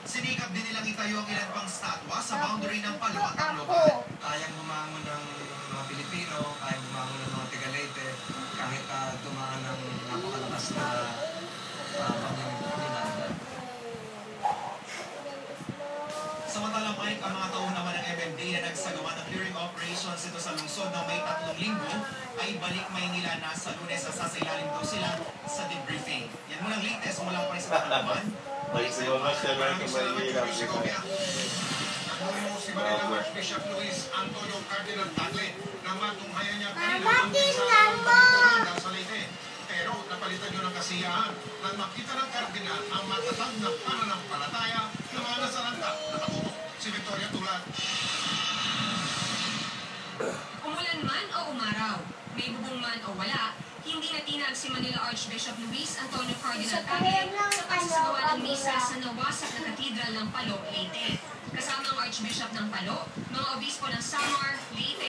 Sinikap din nilang itayo ang ilan pang statwa sa boundary ng Palo at Tacloban. Kayang bumangon ng mga Pilipino, kayang bumangon ng mga Tigalete, kahit dumaan ng napakalakas na pangyayaran. Samantalang Mike, ang mga tauhan naman ng MMD na nagsagawa ng clearing operations ito sa lungsod ng may 3 linggo ay balik Maynila na sa Lunes at sasailalim daw sila sa debriefing. Yan munang latest mula pa rin sa Tacloban. Maraming salamat kay Segovia. Nagmumulong si Manila Archbishop Luis Antonio Cardinal Tagle na matunghayan niya kanina ang sa Leyte. Pero napalitan niyo ng kasiyahan nang makita ng Cardinal ang matatag na pananampalataya ng mga nasaranta na katutok. Si Victoria Tulan. Umulan man o umaraw, may bubong man o wala, hindi natinag si Manila Archbishop Luis Antonio Cardinal Tagle sa pagsasagawa ng misa sa nawasak na katedral ng Palo, Leyte. Kasama ang Archbishop ng Palo, mga obispo ng Samar, Leyte,